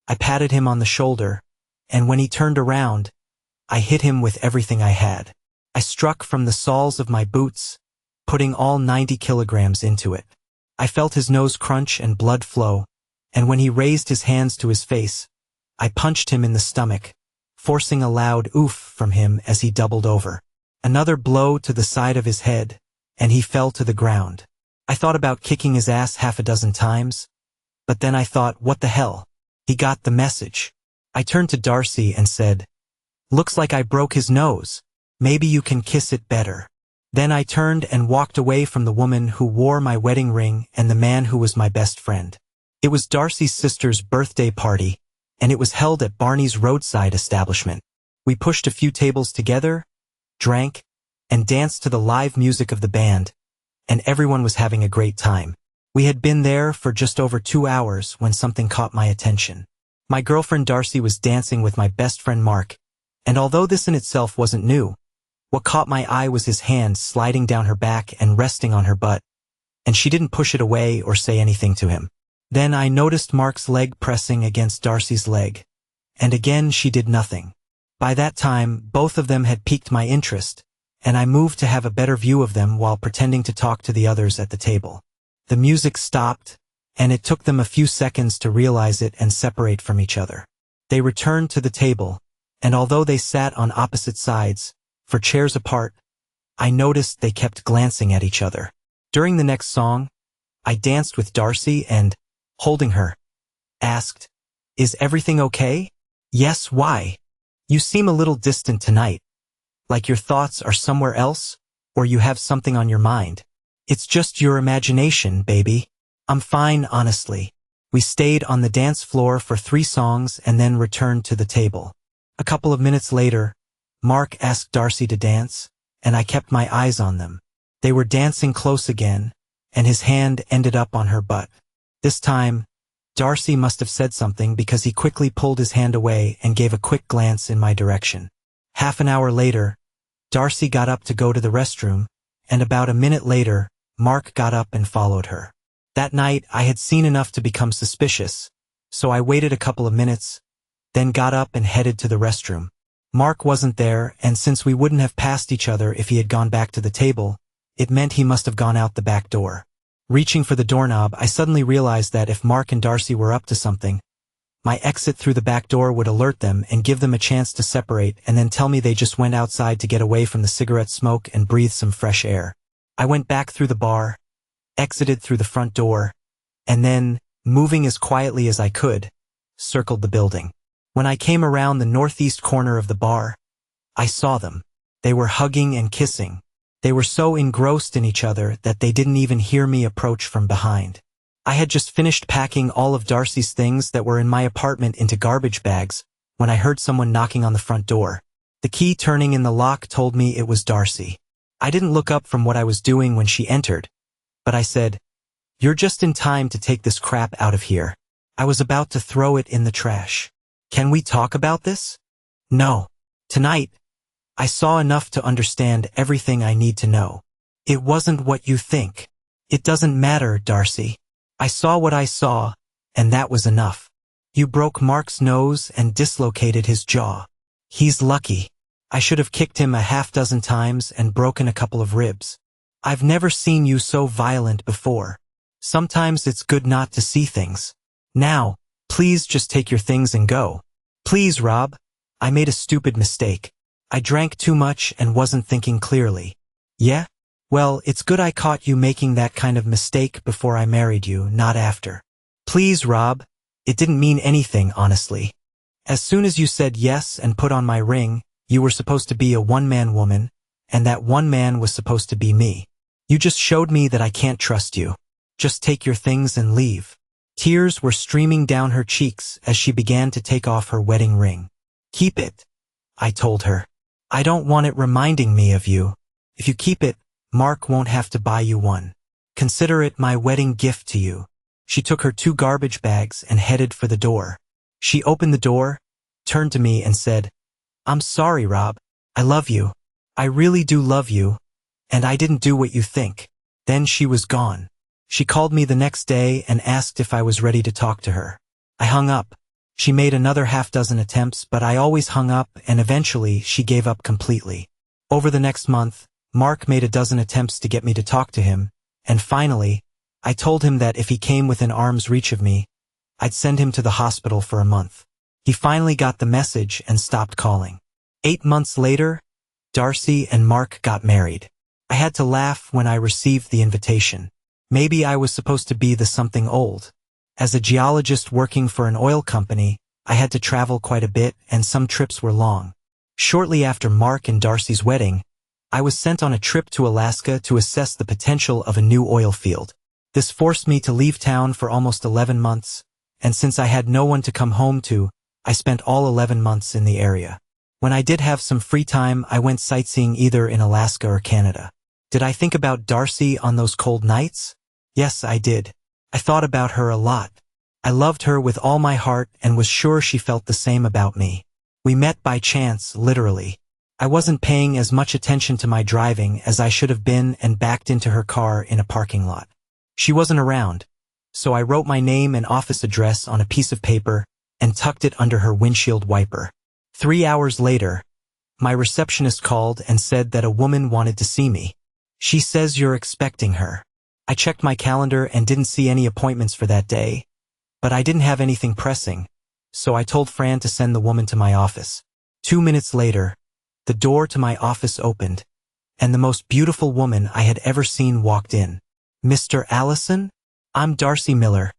I patted him on the shoulder, and when he turned around, I hit him with everything I had. I struck from the soles of my boots, putting all 90 kilograms into it. I felt his nose crunch and blood flow, and when he raised his hands to his face, I punched him in the stomach, forcing a loud oof from him as he doubled over. Another blow to the side of his head, and he fell to the ground. I thought about kicking his ass half a dozen times, but then I thought, what the hell? He got the message. I turned to Darcy and said, "Looks like I broke his nose. Maybe you can kiss it better." Then I turned and walked away from the woman who wore my wedding ring and the man who was my best friend. It was Darcy's sister's birthday party, and it was held at Barney's roadside establishment. We pushed a few tables together, drank, and danced to the live music of the band, and everyone was having a great time. We had been there for just over 2 hours when something caught my attention. My girlfriend Darcy was dancing with my best friend Mark, and although this in itself wasn't new, what caught my eye was his hand sliding down her back and resting on her butt, and she didn't push it away or say anything to him. Then I noticed Mark's leg pressing against Darcy's leg, and again she did nothing. By that time, both of them had piqued my interest, and I moved to have a better view of them while pretending to talk to the others at the table. The music stopped, and it took them a few seconds to realize it and separate from each other. They returned to the table, and although they sat on opposite sides, for chairs apart, I noticed they kept glancing at each other. During the next song, I danced with Darcy and, holding her, asked, "Is everything okay?" "Yes, why? You seem a little distant tonight. Like your thoughts are somewhere else, or you have something on your mind." "It's just your imagination, baby. I'm fine, honestly." We stayed on the dance floor for 3 songs and then returned to the table. A couple of minutes later, Mark asked Darcy to dance, and I kept my eyes on them. They were dancing close again, and his hand ended up on her butt. This time, Darcy must have said something because he quickly pulled his hand away and gave a quick glance in my direction. Half an hour later, Darcy got up to go to the restroom, and about a minute later, Mark got up and followed her. That night, I had seen enough to become suspicious, so I waited a couple of minutes, then got up and headed to the restroom. Mark wasn't there, and since we wouldn't have passed each other if he had gone back to the table, it meant he must have gone out the back door. Reaching for the doorknob, I suddenly realized that if Mark and Darcy were up to something, my exit through the back door would alert them and give them a chance to separate and then tell me they just went outside to get away from the cigarette smoke and breathe some fresh air. I went back through the bar, exited through the front door, and then, moving as quietly as I could, circled the building. When I came around the northeast corner of the bar, I saw them. They were hugging and kissing. They were so engrossed in each other that they didn't even hear me approach from behind. I had just finished packing all of Darcy's things that were in my apartment into garbage bags when I heard someone knocking on the front door. The key turning in the lock told me it was Darcy. I didn't look up from what I was doing when she entered, but I said, "You're just in time to take this crap out of here." I was about to throw it in the trash. "Can we talk about this?" "No. Tonight, I saw enough to understand everything I need to know. It wasn't what you think. It doesn't matter, Darcy. I saw what I saw, and that was enough. You broke Mark's nose and dislocated his jaw. He's lucky. I should have kicked him a half-dozen times and broken a couple of ribs. I've never seen you so violent before. Sometimes it's good not to see things. Now, please just take your things and go. Please, Rob. I made a stupid mistake. I drank too much and wasn't thinking clearly." "Yeah? Well, it's good I caught you making that kind of mistake before I married you, not after." "Please, Rob. It didn't mean anything, honestly. As soon as you said yes and put on my ring, you were supposed to be a one-man woman, and that one man was supposed to be me. You just showed me that I can't trust you. Just take your things and leave." Tears were streaming down her cheeks as she began to take off her wedding ring. "Keep it," I told her. "I don't want it reminding me of you. If you keep it, Mark won't have to buy you one. Consider it my wedding gift to you." She took her 2 garbage bags and headed for the door. She opened the door, turned to me and said, "I'm sorry, Rob. I love you. I really do love you, and I didn't do what you think." Then she was gone. She called me the next day and asked if I was ready to talk to her. I hung up. She made another half-dozen attempts, but I always hung up, and eventually she gave up completely. Over the next month, Mark made a dozen attempts to get me to talk to him, and finally, I told him that if he came within arm's reach of me, I'd send him to the hospital for a month. He finally got the message and stopped calling. 8 months later, Darcy and Mark got married. I had to laugh when I received the invitation. Maybe I was supposed to be the something old. As a geologist working for an oil company, I had to travel quite a bit, and some trips were long. Shortly after Mark and Darcy's wedding, I was sent on a trip to Alaska to assess the potential of a new oil field. This forced me to leave town for almost 11 months, and since I had no one to come home to, I spent all 11 months in the area. When I did have some free time, I went sightseeing either in Alaska or Canada. Did I think about Darcy on those cold nights? Yes, I did. I thought about her a lot. I loved her with all my heart and was sure she felt the same about me. We met by chance, literally. I wasn't paying as much attention to my driving as I should have been and backed into her car in a parking lot. She wasn't around, so I wrote my name and office address on a piece of paper and tucked it under her windshield wiper. 3 hours later, my receptionist called and said that a woman wanted to see me. She says you're expecting her. I checked my calendar and didn't see any appointments for that day, but I didn't have anything pressing, so I told Fran to send the woman to my office. 2 minutes later, the door to my office opened, and the most beautiful woman I had ever seen walked in. Mr. Allison? I'm Darcy Miller,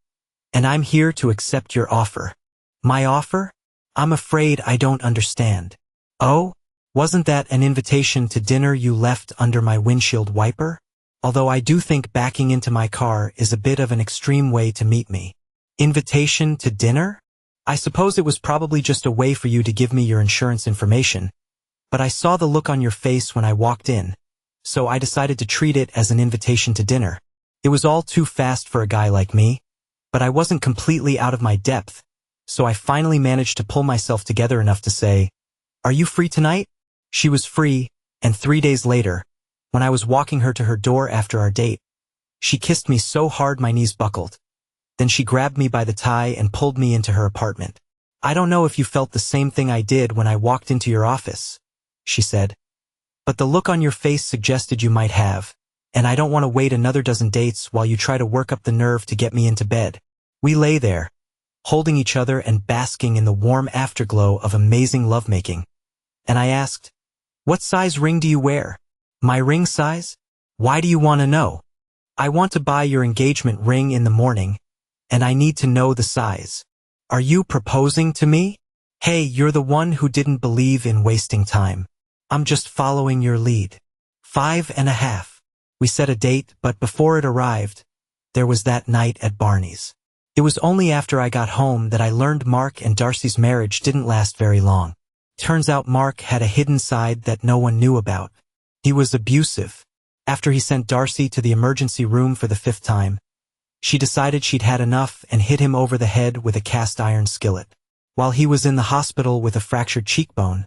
and I'm here to accept your offer. My offer? I'm afraid I don't understand. Oh? Wasn't that an invitation to dinner you left under my windshield wiper? Although I do think backing into my car is a bit of an extreme way to meet me. Invitation to dinner? I suppose it was probably just a way for you to give me your insurance information, but I saw the look on your face when I walked in, so I decided to treat it as an invitation to dinner. It was all too fast for a guy like me, but I wasn't completely out of my depth, so I finally managed to pull myself together enough to say, "Are you free tonight?" She was free, and 3 days later, when I was walking her to her door after our date, she kissed me so hard my knees buckled. Then she grabbed me by the tie and pulled me into her apartment. "I don't know if you felt the same thing I did when I walked into your office," she said, "but the look on your face suggested you might have, and I don't want to wait another dozen dates while you try to work up the nerve to get me into bed." We lay there, holding each other and basking in the warm afterglow of amazing lovemaking, and I asked, "What size ring do you wear?" "My ring size? Why do you want to know?" "I want to buy your engagement ring in the morning, and I need to know the size." "Are you proposing to me?" "Hey, you're the one who didn't believe in wasting time. I'm just following your lead." 5.5. We set a date, but before it arrived, there was that night at Barney's. It was only after I got home that I learned Mark and Darcy's marriage didn't last very long. Turns out Mark had a hidden side that no one knew about. He was abusive. After he sent Darcy to the emergency room for the 5th time, she decided she'd had enough and hit him over the head with a cast iron skillet. While he was in the hospital with a fractured cheekbone,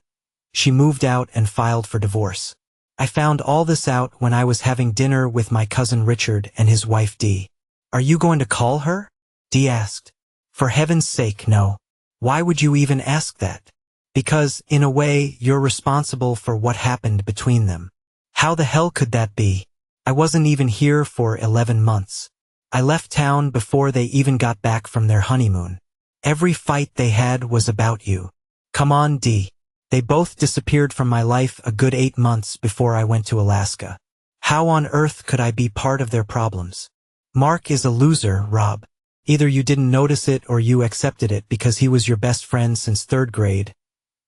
she moved out and filed for divorce. I found all this out when I was having dinner with my cousin Richard and his wife Dee. "Are you going to call her?" Dee asked. "For heaven's sake, no. Why would you even ask that?" "Because, in a way, you're responsible for what happened between them." "How the hell could that be? I wasn't even here for 11 months. I left town before they even got back from their honeymoon. Every fight they had was about you." "Come on, Dee. They both disappeared from my life a good 8 months before I went to Alaska. How on earth could I be part of their problems?" "Mark is a loser, Rob. Either you didn't notice it or you accepted it because he was your best friend since 3rd grade.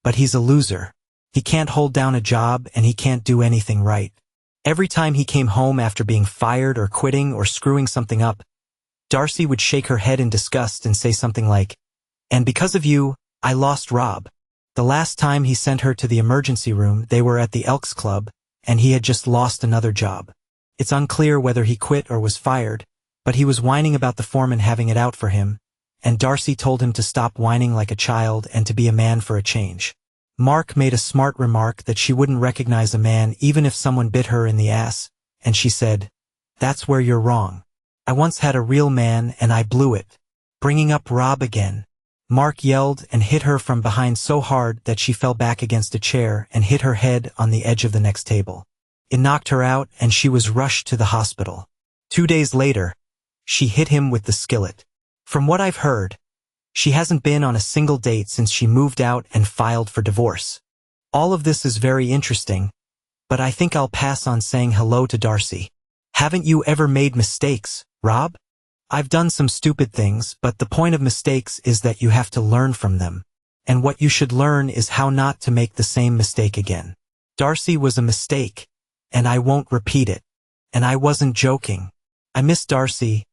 But he's a loser. He can't hold down a job and he can't do anything right. Every time he came home after being fired or quitting or screwing something up, Darcy would shake her head in disgust and say something like, "And because of you, I lost Rob." The last time he sent her to the emergency room, they were at the Elks Club, and he had just lost another job. It's unclear whether he quit or was fired, but he was whining about the foreman having it out for him, and Darcy told him to stop whining like a child and to be a man for a change. Mark made a smart remark that she wouldn't recognize a man even if someone bit her in the ass, and she said, "That's where you're wrong. I once had a real man and I blew it. Bringing up Rob again. Mark yelled and hit her from behind so hard that she fell back against a chair and hit her head on the edge of the next table. It knocked her out and she was rushed to the hospital. 2 days later, she hit him with the skillet. From what I've heard, she hasn't been on a single date since she moved out and filed for divorce. All of this is very interesting, but I think I'll pass on saying hello to Darcy. Haven't you ever made mistakes, Rob? I've done some stupid things, but the point of mistakes is that you have to learn from them. And what you should learn is how not to make the same mistake again. Darcy was a mistake, and I won't repeat it. And I wasn't joking. I miss Darcy,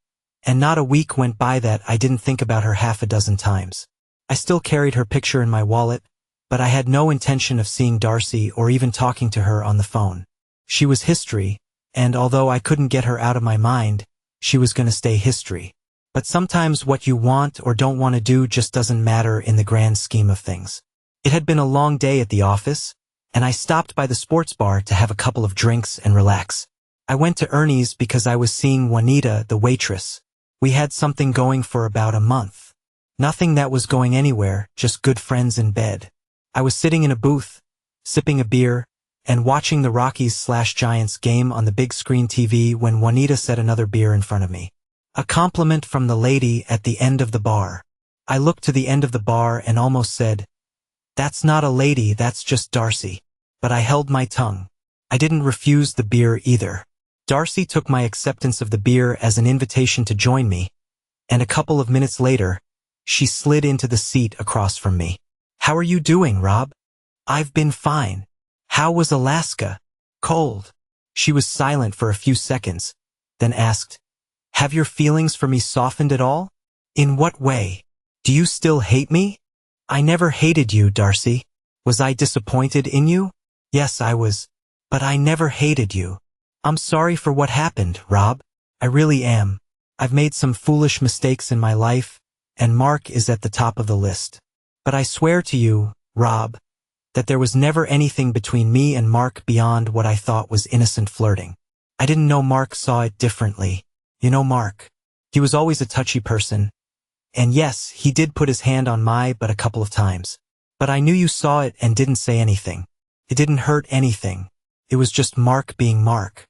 and not a week went by that I didn't think about her half a dozen times. I still carried her picture in my wallet, but I had no intention of seeing Darcy or even talking to her on the phone. She was history, and although I couldn't get her out of my mind, she was going to stay history. But sometimes what you want or don't want to do just doesn't matter in the grand scheme of things. It had been a long day at the office, and I stopped by the sports bar to have a couple of drinks and relax. I went to Ernie's because I was seeing Juanita, the waitress. We had something going for about a month. Nothing that was going anywhere, just good friends in bed. I was sitting in a booth, sipping a beer, and watching the Rockies/Giants game on the big screen TV when Juanita set another beer in front of me. A compliment from the lady at the end of the bar. I looked to the end of the bar and almost said, "That's not a lady, that's just Darcy." But I held my tongue. I didn't refuse the beer either. Darcy took my acceptance of the beer as an invitation to join me, and a couple of minutes later, she slid into the seat across from me. "How are you doing, Rob?" "I've been fine." "How was Alaska?" "Cold." She was silent for a few seconds, then asked, "Have your feelings for me softened at all?" "In what way? Do you still hate me?" "I never hated you, Darcy." "Was I disappointed in you?" "Yes, I was. But I never hated you." "I'm sorry for what happened, Rob. I really am. I've made some foolish mistakes in my life, and Mark is at the top of the list. But I swear to you, Rob, that there was never anything between me and Mark beyond what I thought was innocent flirting. I didn't know Mark saw it differently. You know Mark. He was always a touchy person. And yes, he did put his hand on my butt a couple of times. But I knew you saw it and didn't say anything. It didn't hurt anything. It was just Mark being Mark.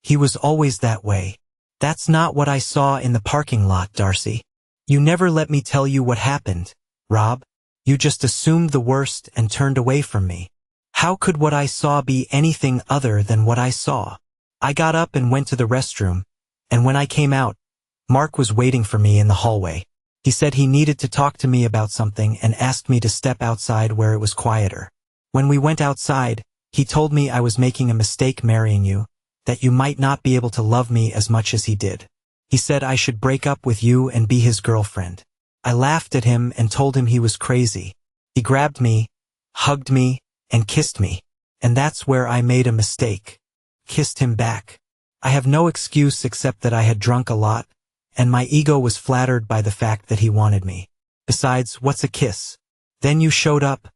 He was always that way. That's not what I saw in the parking lot, Darcy. You never let me tell you what happened, Rob. You just assumed the worst and turned away from me. How could what I saw be anything other than what I saw? I got up and went to the restroom, and when I came out, Mark was waiting for me in the hallway. He said he needed to talk to me about something and asked me to step outside where it was quieter. When we went outside, he told me I was making a mistake marrying you, that you might not be able to love me as much as he did. He said I should break up with you and be his girlfriend. I laughed at him and told him he was crazy. He grabbed me, hugged me, and kissed me. And that's where I made a mistake. Kissed him back. I have no excuse except that I had drunk a lot, and my ego was flattered by the fact that he wanted me. Besides, what's a kiss? Then you showed up,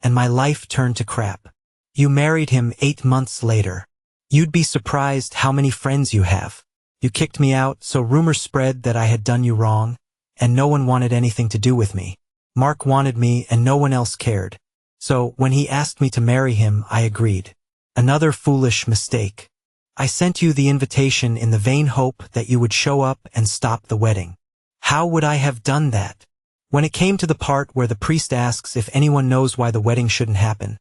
and my life turned to crap. You married him 8 months later. You'd be surprised how many friends you have. You kicked me out, so rumors spread that I had done you wrong, and no one wanted anything to do with me. Mark wanted me and no one else cared. So when he asked me to marry him, I agreed. Another foolish mistake. I sent you the invitation in the vain hope that you would show up and stop the wedding. How would I have done that? When it came to the part where the priest asks if anyone knows why the wedding shouldn't happen,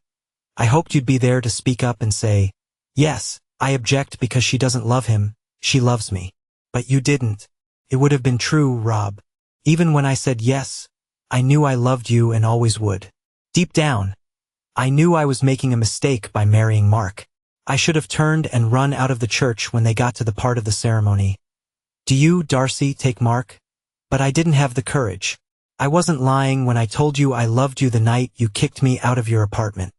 I hoped you'd be there to speak up and say, "Yes, I object because she doesn't love him, she loves me." But you didn't. It would have been true, Rob. Even when I said yes, I knew I loved you and always would. Deep down, I knew I was making a mistake by marrying Mark. I should have turned and run out of the church when they got to the part of the ceremony. "Do you, Darcy, take Mark?" But I didn't have the courage. I wasn't lying when I told you I loved you the night you kicked me out of your apartment.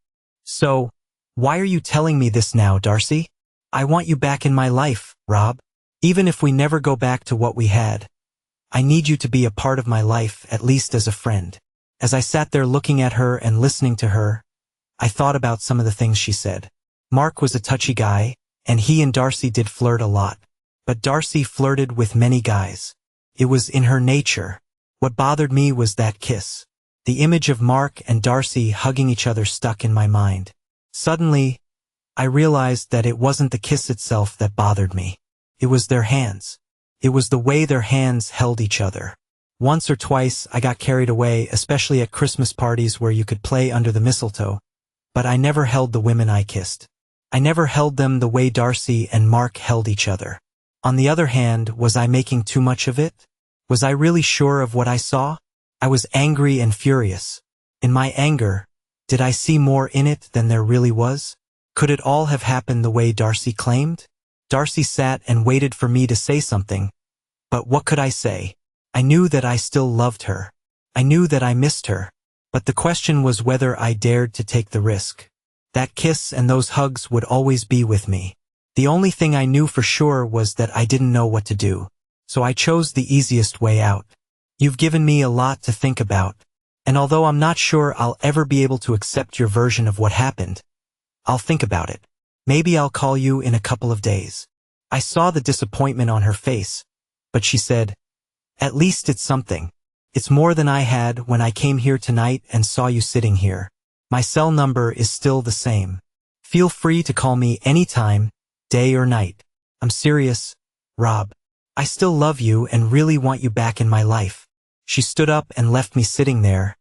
So, why are you telling me this now, Darcy? I want you back in my life, Rob. Even if we never go back to what we had, I need you to be a part of my life, at least as a friend. As I sat there looking at her and listening to her, I thought about some of the things she said. Mark was a touchy guy, and he and Darcy did flirt a lot. But Darcy flirted with many guys. It was in her nature. What bothered me was that kiss. The image of Mark and Darcy hugging each other stuck in my mind. Suddenly, I realized that it wasn't the kiss itself that bothered me. It was their hands. It was the way their hands held each other. Once or twice I got carried away, especially at Christmas parties where you could play under the mistletoe, but I never held the women I kissed. I never held them the way Darcy and Mark held each other. On the other hand, was I making too much of it? Was I really sure of what I saw? I was angry and furious. In my anger, did I see more in it than there really was? Could it all have happened the way Darcy claimed? Darcy sat and waited for me to say something, but what could I say? I knew that I still loved her. I knew that I missed her, but the question was whether I dared to take the risk. That kiss and those hugs would always be with me. The only thing I knew for sure was that I didn't know what to do, so I chose the easiest way out. You've given me a lot to think about, and although I'm not sure I'll ever be able to accept your version of what happened, I'll think about it. Maybe I'll call you in a couple of days. I saw the disappointment on her face, but she said, "At least it's something. It's more than I had when I came here tonight and saw you sitting here. My cell number is still the same. Feel free to call me anytime, day or night. I'm serious, Rob. I still love you and really want you back in my life." She stood up and left me sitting there,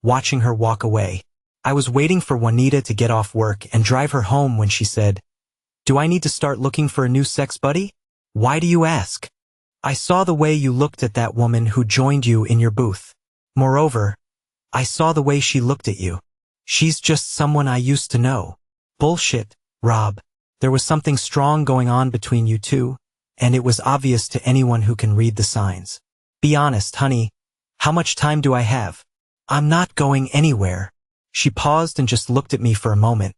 watching her walk away. I was waiting for Juanita to get off work and drive her home when she said, "Do I need to start looking for a new sex buddy?" "Why do you ask?" "I saw the way you looked at that woman who joined you in your booth. Moreover, I saw the way she looked at you. She's just someone I used to know." "Bullshit, Rob. There was something strong going on between you two, and it was obvious to anyone who can read the signs. Be honest, honey. How much time do I have?" "I'm not going anywhere." She paused and just looked at me for a moment,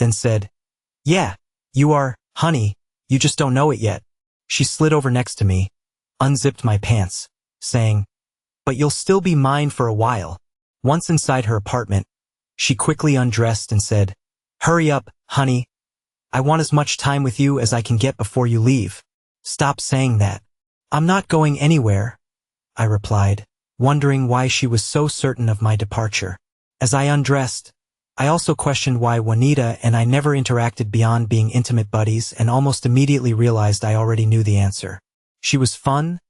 then said, "Yeah, you are, honey, you just don't know it yet." She slid over next to me, unzipped my pants, saying, "But you'll still be mine for a while." Once inside her apartment, she quickly undressed and said, "Hurry up, honey. I want as much time with you as I can get before you leave." "Stop saying that." "I'm not going anywhere," I replied, wondering why she was so certain of my departure. As I undressed, I also questioned why Juanita and I never interacted beyond being intimate buddies and almost immediately realized I already knew the answer. She was fun,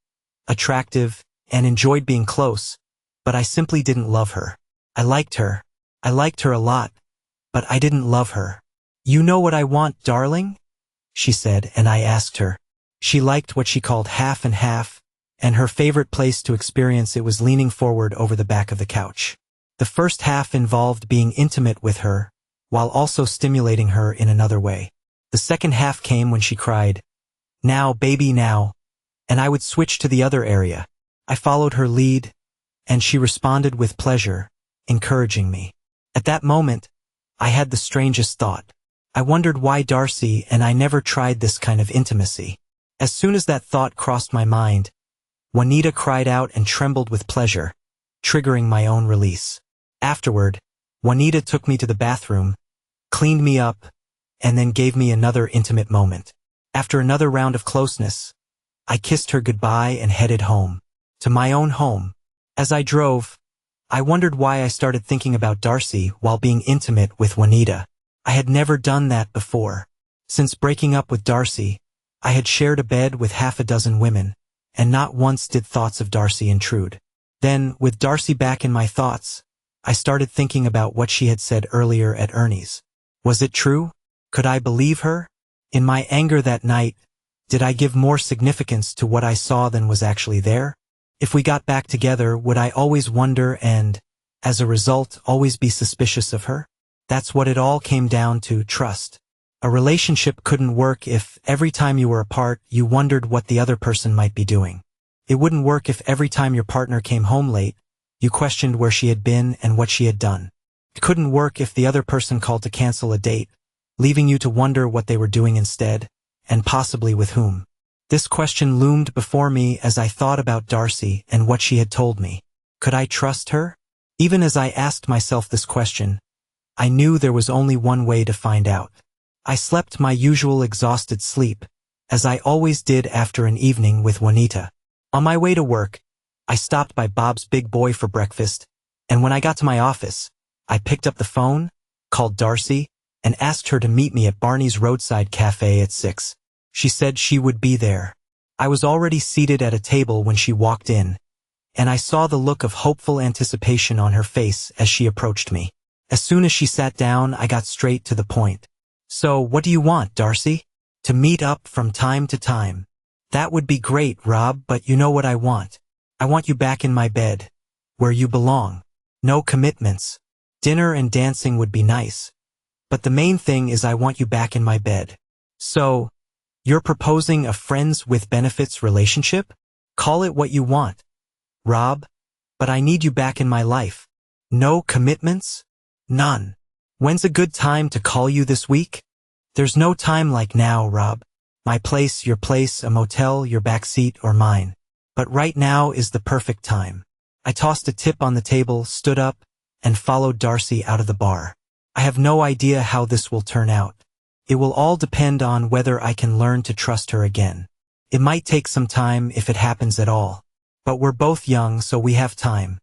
attractive, and enjoyed being close, but I simply didn't love her. I liked her. I liked her a lot, but I didn't love her. "You know what I want, darling?" she said, and I asked her. She liked what she called half and half, and her favorite place to experience it was leaning forward over the back of the couch. The first half involved being intimate with her, while also stimulating her in another way. The second half came when she cried, "Now, baby, now," and I would switch to the other area. I followed her lead, and she responded with pleasure, encouraging me. At that moment, I had the strangest thought. I wondered why Darcy and I never tried this kind of intimacy. As soon as that thought crossed my mind, Juanita cried out and trembled with pleasure, triggering my own release. Afterward, Juanita took me to the bathroom, cleaned me up, and then gave me another intimate moment. After another round of closeness, I kissed her goodbye and headed home, to my own home. As I drove, I wondered why I started thinking about Darcy while being intimate with Juanita. I had never done that before. Since breaking up with Darcy, I had shared a bed with half a dozen women, and not once did thoughts of Darcy intrude. Then, with Darcy back in my thoughts, I started thinking about what she had said earlier at Ernie's. Was it true? Could I believe her? In my anger that night, did I give more significance to what I saw than was actually there? If we got back together, would I always wonder and, as a result, always be suspicious of her? That's what it all came down to, trust. A relationship couldn't work if, every time you were apart, you wondered what the other person might be doing. It wouldn't work if every time your partner came home late, you questioned where she had been and what she had done. It couldn't work if the other person called to cancel a date, leaving you to wonder what they were doing instead, and possibly with whom. This question loomed before me as I thought about Darcy and what she had told me. Could I trust her? Even as I asked myself this question, I knew there was only one way to find out. I slept my usual exhausted sleep, as I always did after an evening with Juanita. On my way to work, I stopped by Bob's Big Boy for breakfast, And when I got to my office, I picked up the phone, called Darcy, and asked her to meet me at Barney's roadside cafe at 6. She said she would be there. I was already seated at a table when she walked in, and I saw the look of hopeful anticipation on her face as she approached me. As soon as she sat down, I got straight to the point. "So, what do you want, Darcy?" "To meet up from time to time." "That would be great, Rob, but you know what I want. I want you back in my bed, where you belong. No commitments. Dinner and dancing would be nice, but the main thing is I want you back in my bed." "So, you're proposing a friends with benefits relationship? Call it what you want, Rob, but I need you back in my life. No commitments? None. When's a good time to call you this week?" "There's no time like now, Rob. My place, your place, a motel, your backseat, or mine. But right now is the perfect time." I tossed a tip on the table, stood up, and followed Darcy out of the bar. I have no idea how this will turn out. It will all depend on whether I can learn to trust her again. It might take some time if it happens at all. But we're both young, so we have time.